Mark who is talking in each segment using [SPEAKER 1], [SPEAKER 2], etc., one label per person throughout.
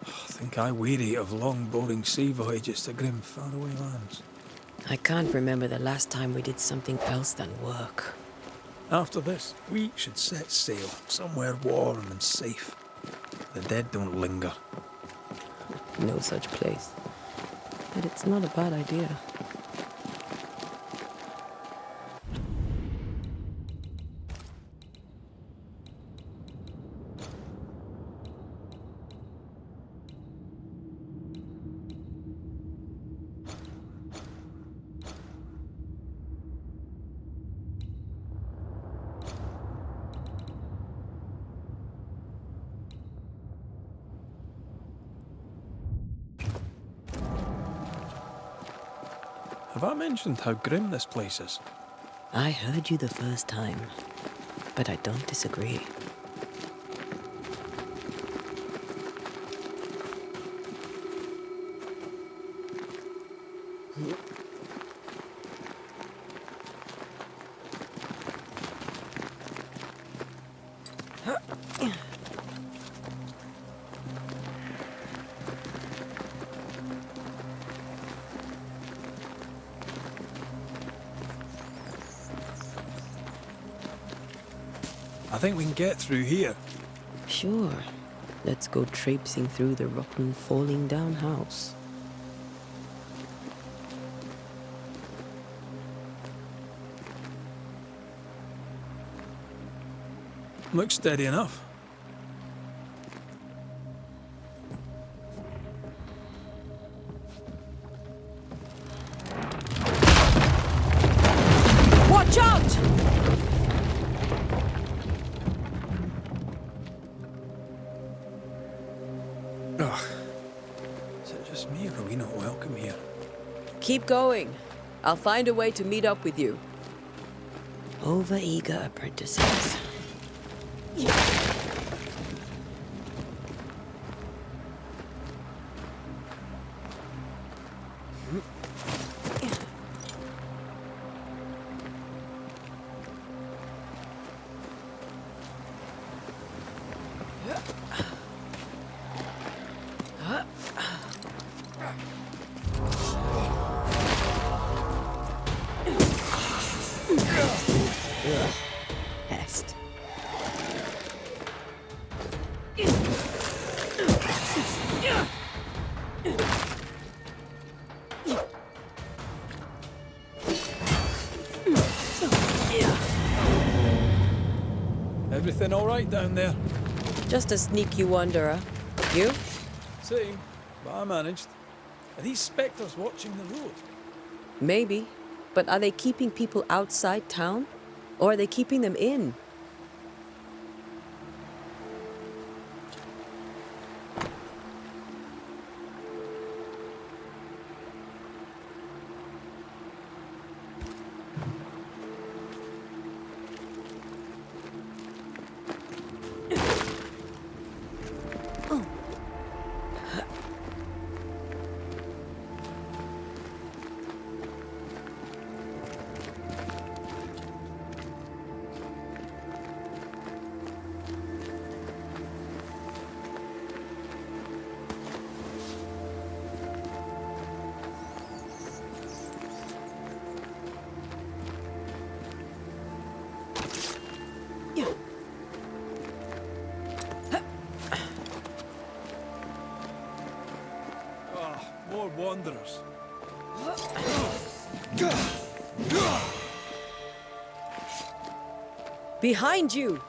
[SPEAKER 1] I think I weary of long, boring sea voyages to grim, faraway lands.
[SPEAKER 2] I can't remember the last time we did something else than work.
[SPEAKER 1] After this, we should set sail somewhere warm and safe. The dead don't linger.
[SPEAKER 2] No such place. But it's not a bad idea.
[SPEAKER 1] Have I mentioned how grim this place is?
[SPEAKER 2] I heard you the first time, but I don't disagree.
[SPEAKER 1] I think we can get through here.
[SPEAKER 2] Sure. Let's go traipsing through the rotten, falling down house.
[SPEAKER 1] Looks steady enough.
[SPEAKER 2] Watch out!
[SPEAKER 1] Ugh. Is it just me, or are we not welcome here?
[SPEAKER 2] Keep going. I'll find a way to meet up with you. Over-eager apprentices. Pest.
[SPEAKER 1] Everything all right down there?
[SPEAKER 2] Just a sneaky wanderer. You?
[SPEAKER 1] Same, but I managed. Are these spectres watching the road?
[SPEAKER 2] Maybe. But are they keeping people outside town? Or are they keeping them in?
[SPEAKER 1] More wanderers.
[SPEAKER 2] Behind you!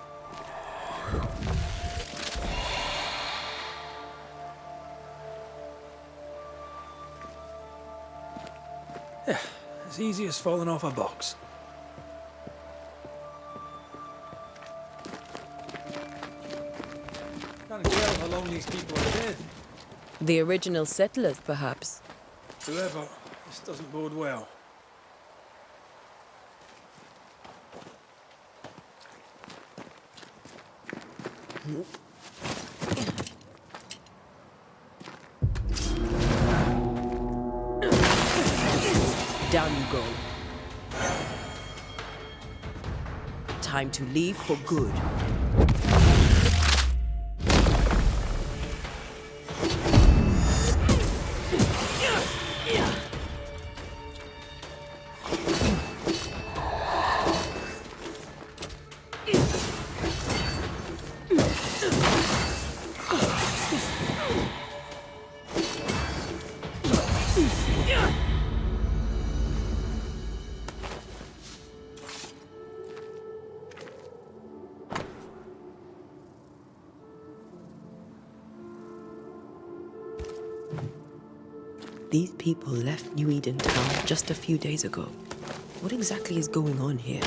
[SPEAKER 1] Yeah, as easy as falling off a box. Can't tell how long these people are dead.
[SPEAKER 2] The original settlers, perhaps.
[SPEAKER 1] Whoever, this doesn't bode well.
[SPEAKER 2] Down you go. Time to leave for good. These people left New Eden Town just a few days ago. What exactly is going on here?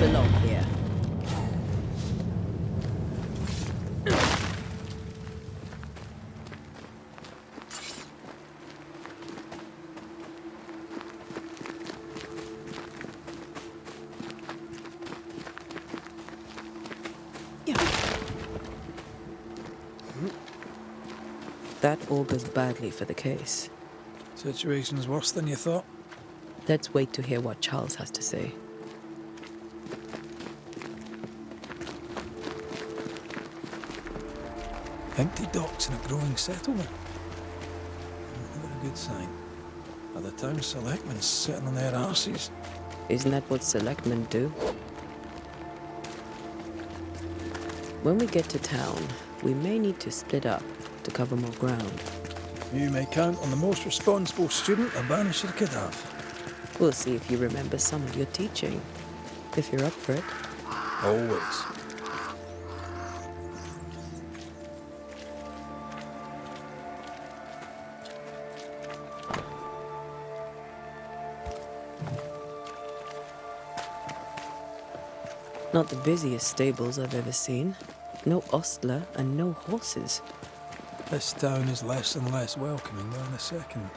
[SPEAKER 2] Belong here. That augurs badly for the case.
[SPEAKER 1] Situation's worse than you thought.
[SPEAKER 2] Let's wait to hear what Charles has to say.
[SPEAKER 1] Empty docks in a growing settlement. Not a good sign. Are the town selectmen sitting on their arses?
[SPEAKER 2] Isn't that what selectmen do? When we get to town, we may need to split up to cover more ground.
[SPEAKER 1] You may count on the most responsible student a Banisher could have.
[SPEAKER 2] We'll see if you remember some of your teaching. If you're up for it.
[SPEAKER 1] Always.
[SPEAKER 2] Not the busiest stables I've ever seen. No ostler and no horses.
[SPEAKER 1] This town is less and less welcoming by the second.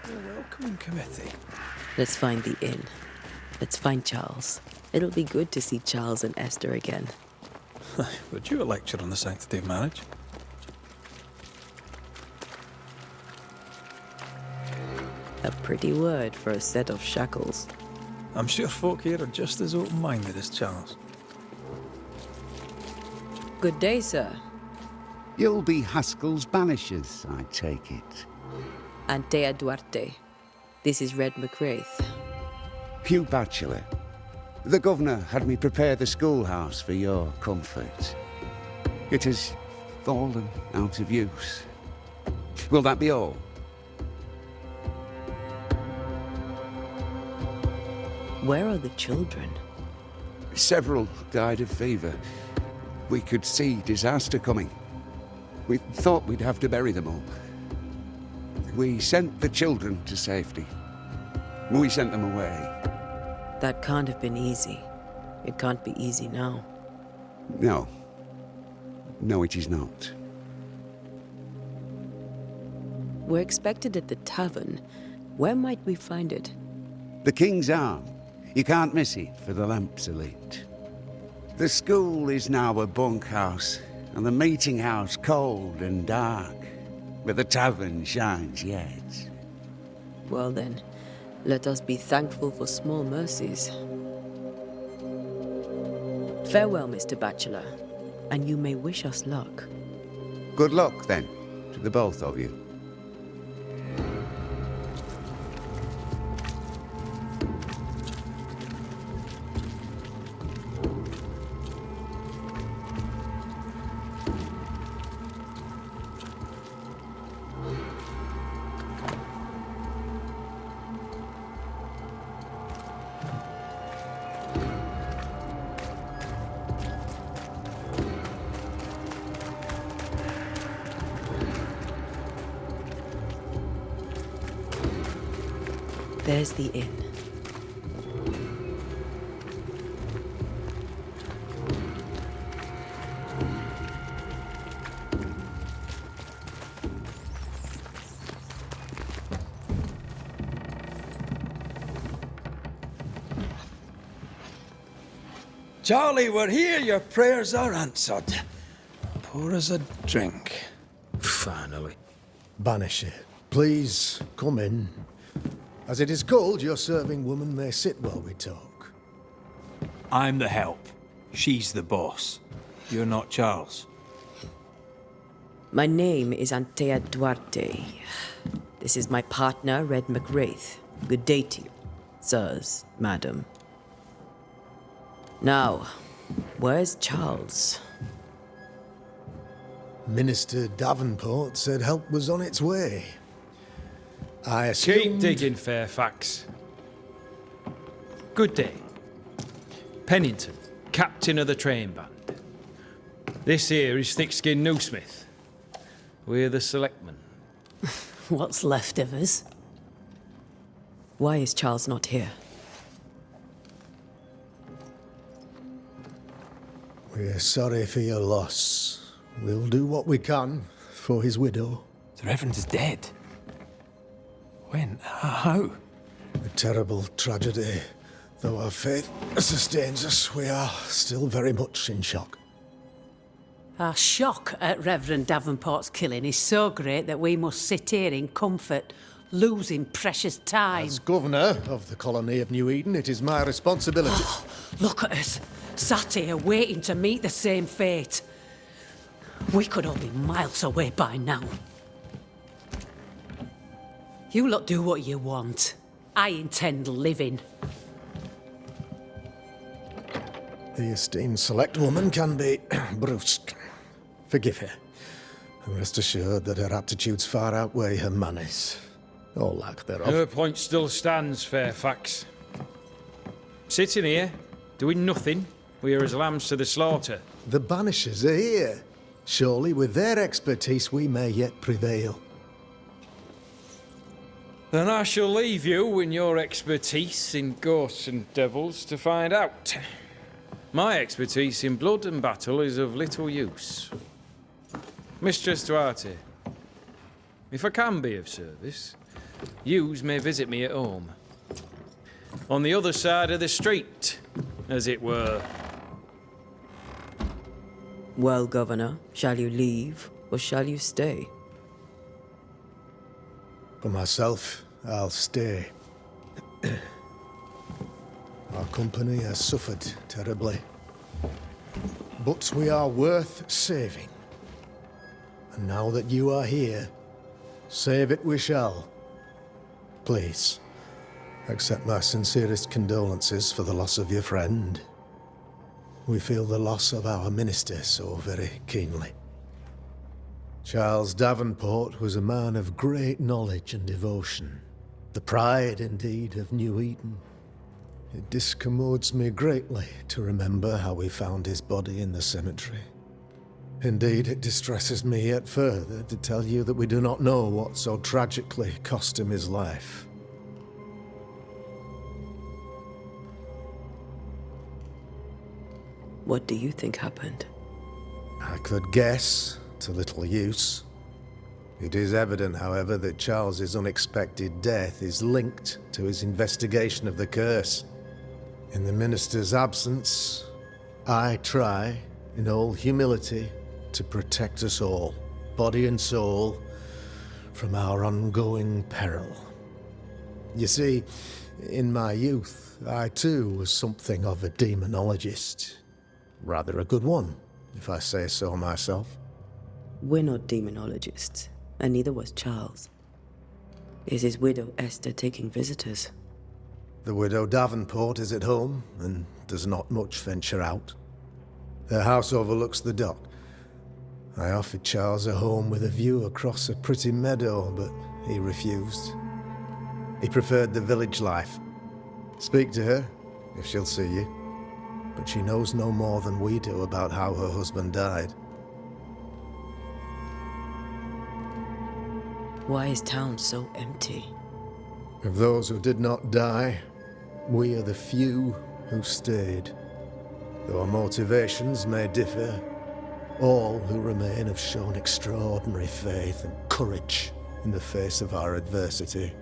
[SPEAKER 1] The welcoming committee.
[SPEAKER 2] Let's find the inn. Let's find Charles. It'll be good to see Charles and Esther again.
[SPEAKER 1] Would you a lecture on the sanctity of marriage?
[SPEAKER 2] A pretty word for a set of shackles.
[SPEAKER 1] I'm sure folk here are just as open-minded as Charles.
[SPEAKER 2] Good day, sir.
[SPEAKER 3] You'll be Haskell's Banishers, I take it.
[SPEAKER 2] Antea Duarte. This is Red McWraith.
[SPEAKER 3] Hugh Batchelor. The governor had me prepare the schoolhouse for your comfort. It has fallen out of use. Will that be all?
[SPEAKER 2] Where are the children?
[SPEAKER 3] Several died of fever. We could see disaster coming. We thought we'd have to bury them all. We sent the children to safety. We sent them away.
[SPEAKER 2] That can't have been easy. It can't be easy now.
[SPEAKER 3] No. No, it is not.
[SPEAKER 2] We're expected at the tavern. Where might we find it?
[SPEAKER 3] The King's Arm. You can't miss it, for the lamps are lit. The school is now a bunkhouse, and the meeting house cold and dark. But the tavern shines yet.
[SPEAKER 2] Well then, let us be thankful for small mercies. Farewell, Mr. Bachelor, and you may wish us luck.
[SPEAKER 3] Good luck, then, to the both of you.
[SPEAKER 2] There's the inn.
[SPEAKER 1] Charlie, we're here. Your prayers are answered. Pour us a drink.
[SPEAKER 4] Finally. Banisher, please come in. As it is called, your serving woman may sit while we talk.
[SPEAKER 5] I'm the help. She's the boss. You're not Charles.
[SPEAKER 2] My name is Antea Duarte. This is my partner, Red McWraith. Good day to you, sirs, madam. Now, where's Charles?
[SPEAKER 4] Minister Davenport said help was on its way. I assumed...
[SPEAKER 5] Keep digging, Fairfax. Good day. Pennington, captain of the train band. This here is Thickskin Newsmith. We're the selectmen.
[SPEAKER 2] What's left of us? Why is Charles not here?
[SPEAKER 4] We're sorry for your loss. We'll do what we can for his widow.
[SPEAKER 1] The Reverend is dead. When? How?
[SPEAKER 4] A terrible tragedy. Though our faith sustains us, we are still very much in shock.
[SPEAKER 6] Our shock at Reverend Davenport's killing is so great that we must sit here in comfort, losing precious time.
[SPEAKER 4] As governor of the colony of New Eden, it is my responsibility...
[SPEAKER 6] Look at us, sat here waiting to meet the same fate. We could all be miles away by now. You lot do what you want. I intend living.
[SPEAKER 4] The esteemed select woman can be brusque. Forgive her. And rest assured that her aptitudes far outweigh her manners. Or lack thereof.
[SPEAKER 5] Her point still stands, Fairfax. Sitting here, doing nothing, we're as lambs to the slaughter.
[SPEAKER 4] The Banishers are here. Surely with their expertise we may yet prevail.
[SPEAKER 5] Then I shall leave you and your expertise in ghosts and devils to find out. My expertise in blood and battle is of little use. Mistress Duarte, if I can be of service, yous may visit me at home. On the other side of the street, as it were.
[SPEAKER 2] Well, Governor, shall you leave or shall you stay?
[SPEAKER 4] For myself, I'll stay. Our company has suffered terribly. But we are worth saving. And now that you are here, save it we shall. Please, accept my sincerest condolences for the loss of your friend. We feel the loss of our minister so very keenly. Charles Davenport was a man of great knowledge and devotion. The pride, indeed, of New Eden. It discommodes me greatly to remember how we found his body in the cemetery. Indeed, it distresses me yet further to tell you that we do not know what so tragically cost him his life.
[SPEAKER 2] What do you think happened?
[SPEAKER 4] I could guess, to little use. It is evident, however, that Charles's unexpected death is linked to his investigation of the curse. In the minister's absence, I try, in all humility, to protect us all, body and soul, from our ongoing peril. You see, in my youth, I too was something of a demonologist. Rather a good one, if I say so myself.
[SPEAKER 2] We're not demonologists, and neither was Charles. Is his widow Esther taking visitors?
[SPEAKER 4] The widow Davenport is at home, and does not much venture out. Her house overlooks the dock. I offered Charles a home with a view across a pretty meadow, but he refused. He preferred the village life. Speak to her, if she'll see you. But she knows no more than we do about how her husband died.
[SPEAKER 2] Why is town so empty?
[SPEAKER 4] Of those who did not die, we are the few who stayed. Though our motivations may differ, all who remain have shown extraordinary faith and courage in the face of our adversity.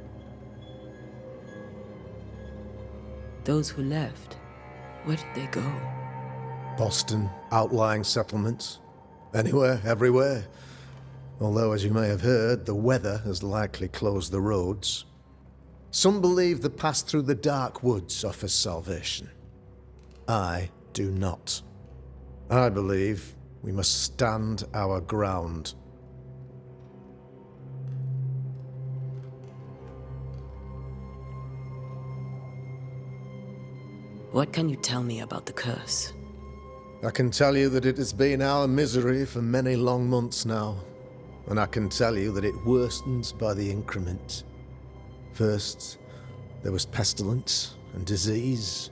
[SPEAKER 2] Those who left, where did they go?
[SPEAKER 4] Boston, outlying settlements. Anywhere, everywhere. Although, as you may have heard, the weather has likely closed the roads. Some believe the path through the dark woods offers salvation. I do not. I believe we must stand our ground.
[SPEAKER 2] What can you tell me about the curse?
[SPEAKER 4] I can tell you that it has been our misery for many long months now. And I can tell you that it worsens by the increment. First, there was pestilence and disease.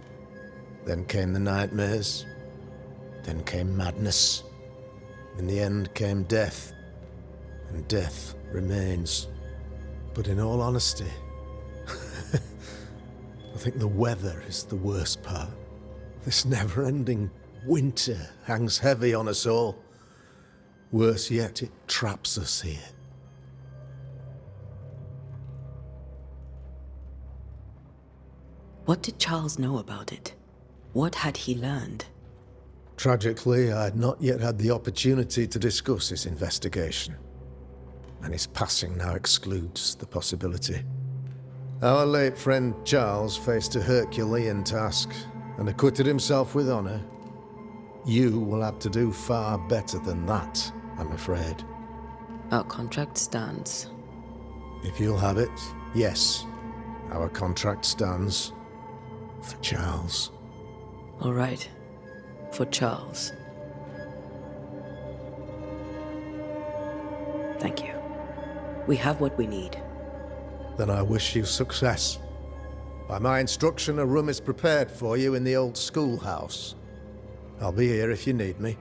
[SPEAKER 4] Then came the nightmares. Then came madness. In the end came death. And death remains. But in all honesty, I think the weather is the worst part. This never-ending winter hangs heavy on us all. Worse yet, it traps us here.
[SPEAKER 2] What did Charles know about it? What had he learned?
[SPEAKER 4] Tragically, I had not yet had the opportunity to discuss his investigation, and his passing now excludes the possibility. Our late friend Charles faced a Herculean task and acquitted himself with honor. You will have to do far better than that, I'm afraid.
[SPEAKER 2] Our contract stands.
[SPEAKER 4] If you'll have it, yes, our contract stands for Charles.
[SPEAKER 2] All right. For Charles. Thank you. We have what we need.
[SPEAKER 4] Then I wish you success. By my instruction, a room is prepared for you in the old schoolhouse. I'll be here if you need me.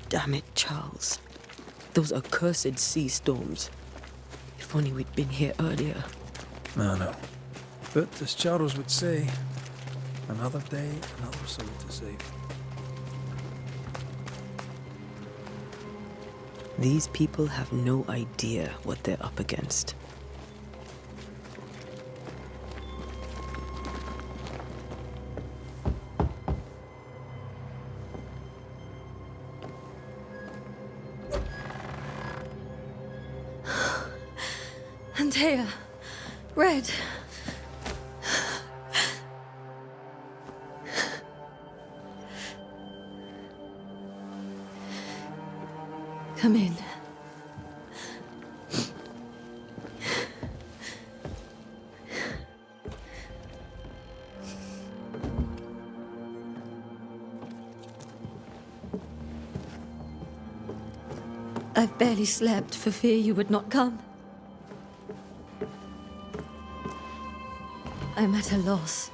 [SPEAKER 2] Damn it, Charles. Those accursed sea storms. If only we'd been here earlier.
[SPEAKER 1] I know. But as Charles would say, another day, another soul to save.
[SPEAKER 2] These people have no idea what they're up against.
[SPEAKER 7] Antea, Red. Come in. I've barely slept for fear you would not come. I'm at a loss.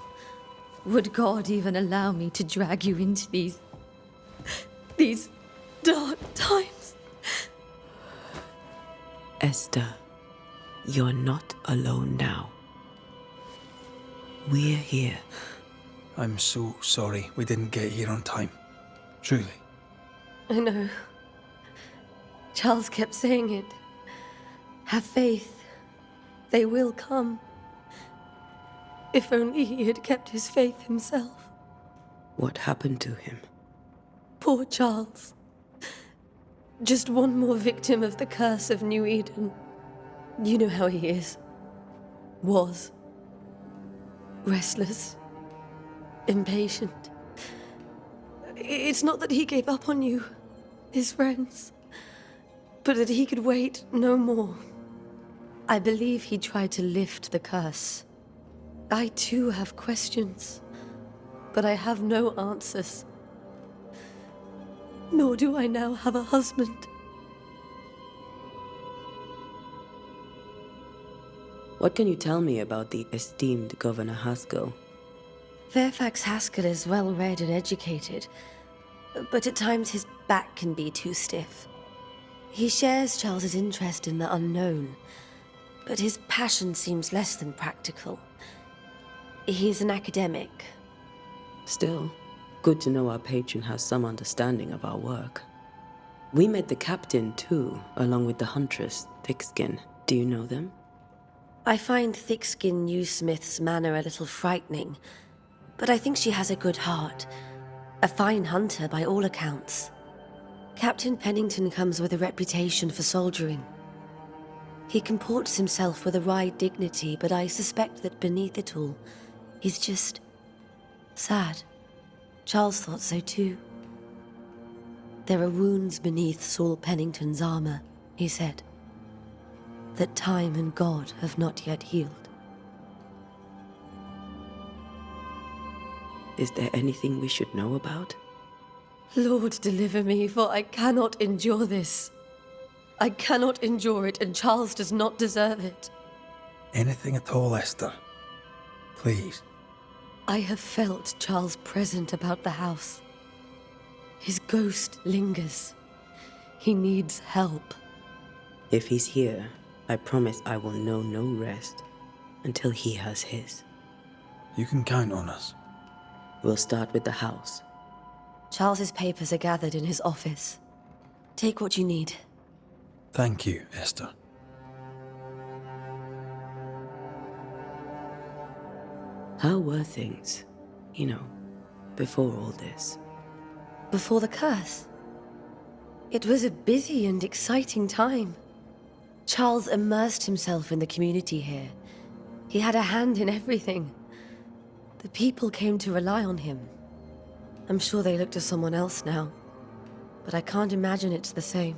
[SPEAKER 7] Would God even allow me to drag you into these dark times?
[SPEAKER 2] Esther, you're not alone now. We're here.
[SPEAKER 1] I'm so sorry we didn't get here on time. Truly.
[SPEAKER 7] I know. Charles kept saying it. Have faith. They will come. If only he had kept his faith himself.
[SPEAKER 2] What happened to him?
[SPEAKER 7] Poor Charles. Just one more victim of the curse of New Eden. You know how he is. Was. Restless. Impatient. It's not that he gave up on you, his friends, but that he could wait no more. I believe he tried to lift the curse. I too have questions, but I have no answers. Nor do I now have a husband.
[SPEAKER 2] What can you tell me about the esteemed Governor Haskell?
[SPEAKER 7] Fairfax Haskell is well read and educated, but at times his back can be too stiff. He shares Charles's interest in the unknown, but his passion seems less than practical. He's an academic.
[SPEAKER 2] Still, good to know our patron has some understanding of our work. We met the captain too, along with the huntress, Thickskin. Do you know them?
[SPEAKER 7] I find Thickskin Newsmith's manner a little frightening, but I think she has a good heart. A fine hunter by all accounts. Captain Pennington comes with a reputation for soldiering. He comports himself with a wry dignity, but I suspect that beneath it all, he's just sad. Charles thought so too. There are wounds beneath Saul Pennington's armor, he said, that time and God have not yet healed.
[SPEAKER 2] Is there anything we should know about?
[SPEAKER 7] Lord, deliver me, for I cannot endure this. I cannot endure it, and Charles does not deserve it.
[SPEAKER 1] Anything at all, Esther. Please.
[SPEAKER 7] I have felt Charles present about the house. His ghost lingers. He needs help.
[SPEAKER 2] If he's here, I promise I will know no rest until he has his.
[SPEAKER 1] You can count on us.
[SPEAKER 2] We'll start with the house.
[SPEAKER 7] Charles's papers are gathered in his office. Take what you need.
[SPEAKER 1] Thank you, Esther.
[SPEAKER 2] How were things, before all this?
[SPEAKER 7] Before the curse? It was a busy and exciting time. Charles immersed himself in the community here. He had a hand in everything. The people came to rely on him. I'm sure they look to someone else now, but I can't imagine it's the same.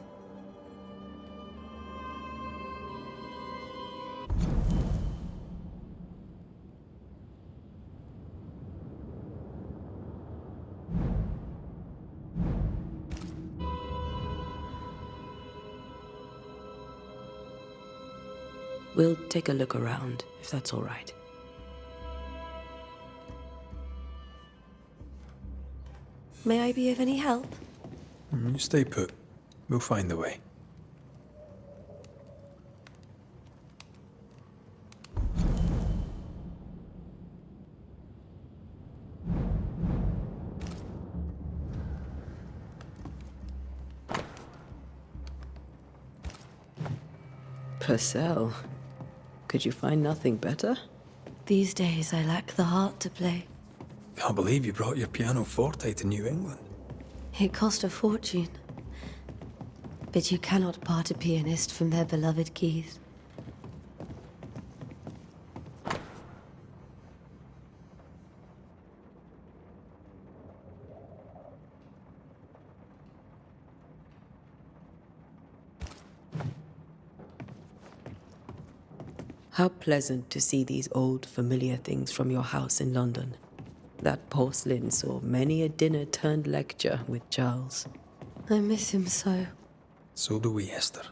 [SPEAKER 2] We'll take a look around, if that's all right.
[SPEAKER 7] May I be of any help?
[SPEAKER 1] You stay put. We'll find the way.
[SPEAKER 2] Purcell, could you find nothing better?
[SPEAKER 7] These days I lack the heart to play.
[SPEAKER 1] Can't believe you brought your pianoforte to New England.
[SPEAKER 7] It cost a fortune. But you cannot part a pianist from their beloved keys.
[SPEAKER 2] How pleasant to see these old, familiar things from your house in London. That porcelain saw many a dinner-turned-lecture with Charles.
[SPEAKER 7] I miss him so.
[SPEAKER 1] So do we, Esther.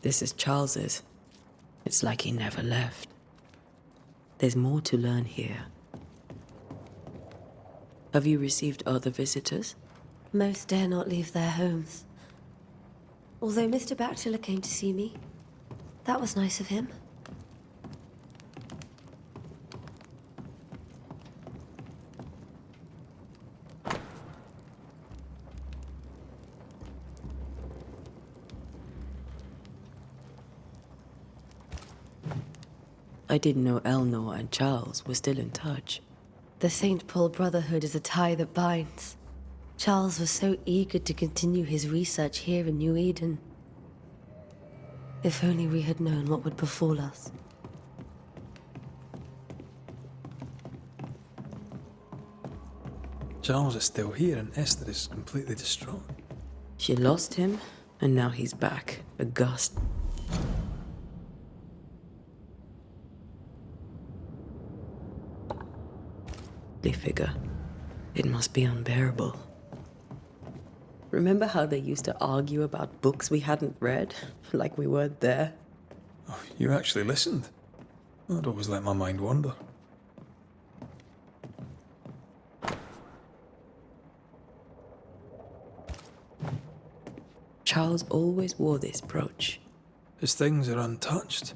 [SPEAKER 2] This is Charles's. It's like he never left. There's more to learn here. Have you received other visitors?
[SPEAKER 7] Most dare not leave their homes. Although Mr. Bachelor came to see me. That was nice of him.
[SPEAKER 2] I didn't know Eleanor and Charles were still in touch.
[SPEAKER 7] The St. Paul Brotherhood is a tie that binds. Charles was so eager to continue his research here in New Eden. If only we had known what would befall us.
[SPEAKER 1] Charles is still here and Esther is completely distraught.
[SPEAKER 2] She lost him, and now he's back, aghast. Figure. It must be unbearable. Remember how they used to argue about books we hadn't read? Like we weren't there?
[SPEAKER 1] Oh, you actually listened? I'd always let my mind wander.
[SPEAKER 2] Charles always wore this brooch.
[SPEAKER 1] His things are untouched.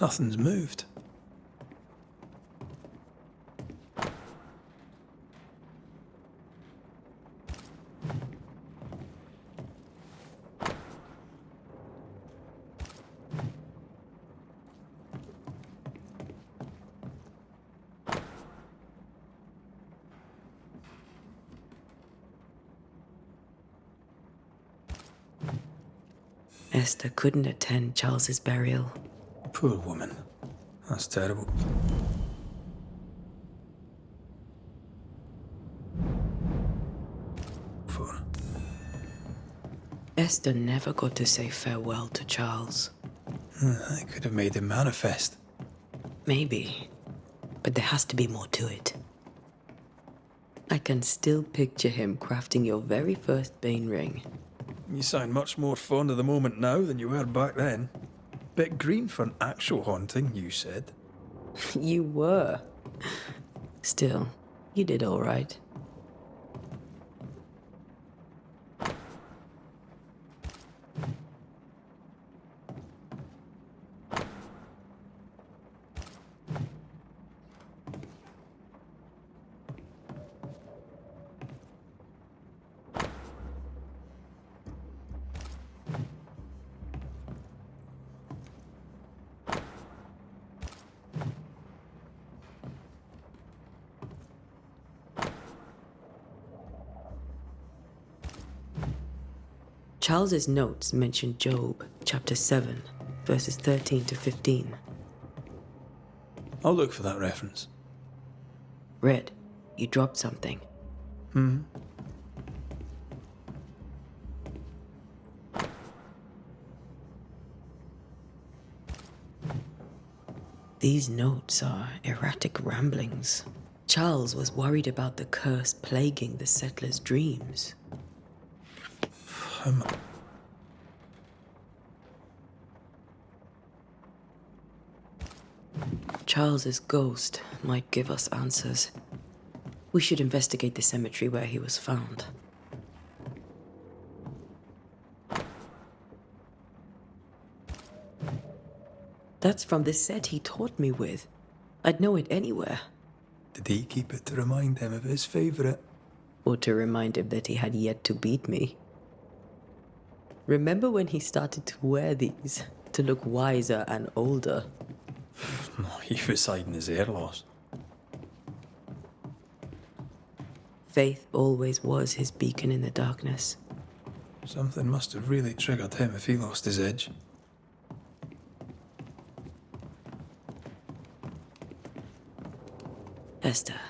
[SPEAKER 1] Nothing's moved.
[SPEAKER 2] Esther couldn't attend Charles's burial.
[SPEAKER 1] Poor woman. That's terrible. For her.
[SPEAKER 2] Esther never got to say farewell to Charles.
[SPEAKER 1] I could have made him manifest.
[SPEAKER 2] Maybe, but there has to be more to it. I can still picture him crafting your very first Bane ring.
[SPEAKER 1] You sound much more fond of the moment now than you were back then. Bit green for an actual haunting, you said.
[SPEAKER 2] You were. Still, you did all right. Charles's notes mention Job, chapter 7, verses 13 to 15.
[SPEAKER 1] I'll look for that reference.
[SPEAKER 2] Red, you dropped something. These notes are erratic ramblings. Charles was worried about the curse plaguing the settlers' dreams. Charles's ghost might give us answers. We should investigate the cemetery where he was found. That's from the set he taught me with. I'd know it anywhere.
[SPEAKER 1] Did he keep it to remind him of his favourite?
[SPEAKER 2] Or to remind him that he had yet to beat me. Remember when he started to wear these to look wiser and older?
[SPEAKER 1] He was hiding his hair loss.
[SPEAKER 2] Faith always was his beacon in the darkness.
[SPEAKER 1] Something must have really triggered him if he lost his edge.
[SPEAKER 2] Esther,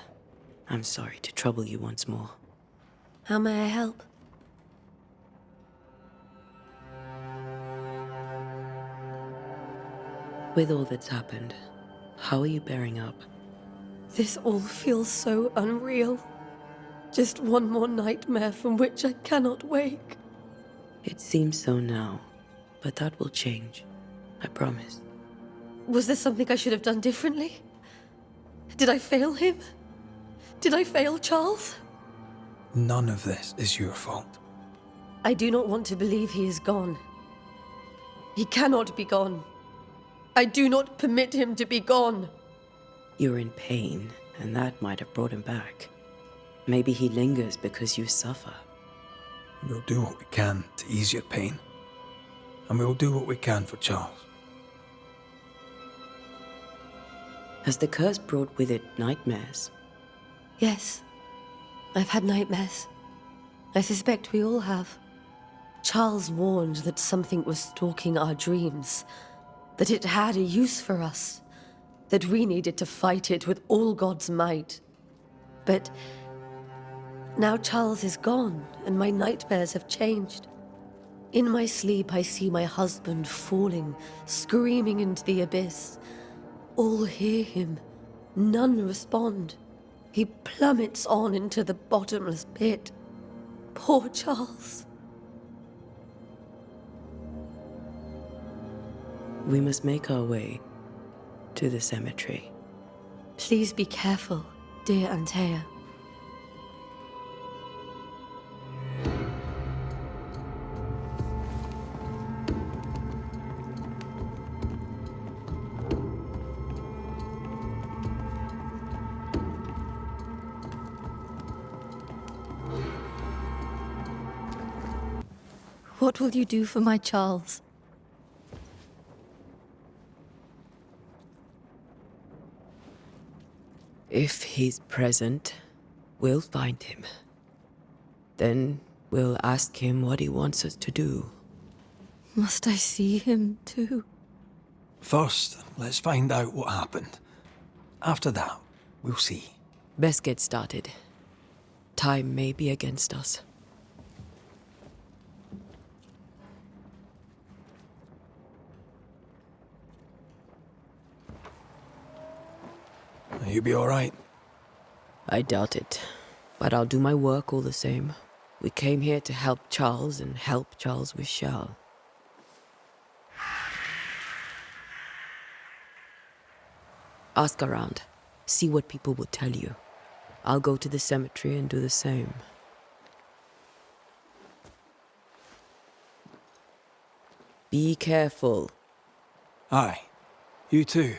[SPEAKER 2] I'm sorry to trouble you once more.
[SPEAKER 7] How may I help?
[SPEAKER 2] With all that's happened, how are you bearing up?
[SPEAKER 7] This all feels so unreal. Just one more nightmare from which I cannot wake.
[SPEAKER 2] It seems so now. But that will change. I promise.
[SPEAKER 7] Was there something I should have done differently? Did I fail him? Did I fail Charles?
[SPEAKER 1] None of this is your fault.
[SPEAKER 7] I do not want to believe he is gone. He cannot be gone. I do not permit him to be gone.
[SPEAKER 2] You're in pain, and that might have brought him back. Maybe he lingers because you suffer.
[SPEAKER 1] We'll do what we can to ease your pain. And we'll do what we can for Charles.
[SPEAKER 2] Has the curse brought with it nightmares?
[SPEAKER 7] Yes. I've had nightmares. I suspect we all have. Charles warned that something was stalking our dreams, that it had a use for us, that we needed to fight it with all God's might. But now Charles is gone, and my nightmares have changed. In my sleep, I see my husband falling, screaming into the abyss. All hear him. None respond. He plummets on into the bottomless pit. Poor Charles.
[SPEAKER 2] We must make our way to the cemetery.
[SPEAKER 7] Please be careful, dear Antea. What will you do for my Charles?
[SPEAKER 2] If he's present, we'll find him. Then we'll ask him what he wants us to do.
[SPEAKER 7] Must I see him too?
[SPEAKER 1] First, let's find out what happened. After that, we'll see.
[SPEAKER 2] Best get started. Time may be against us.
[SPEAKER 1] You'll be all right.
[SPEAKER 2] I doubt it, but I'll do my work all the same. We came here to help Charles, and help Charles we shall. Ask around. See what people will tell you. I'll go to the cemetery and do the same. Be careful.
[SPEAKER 1] Aye. You too.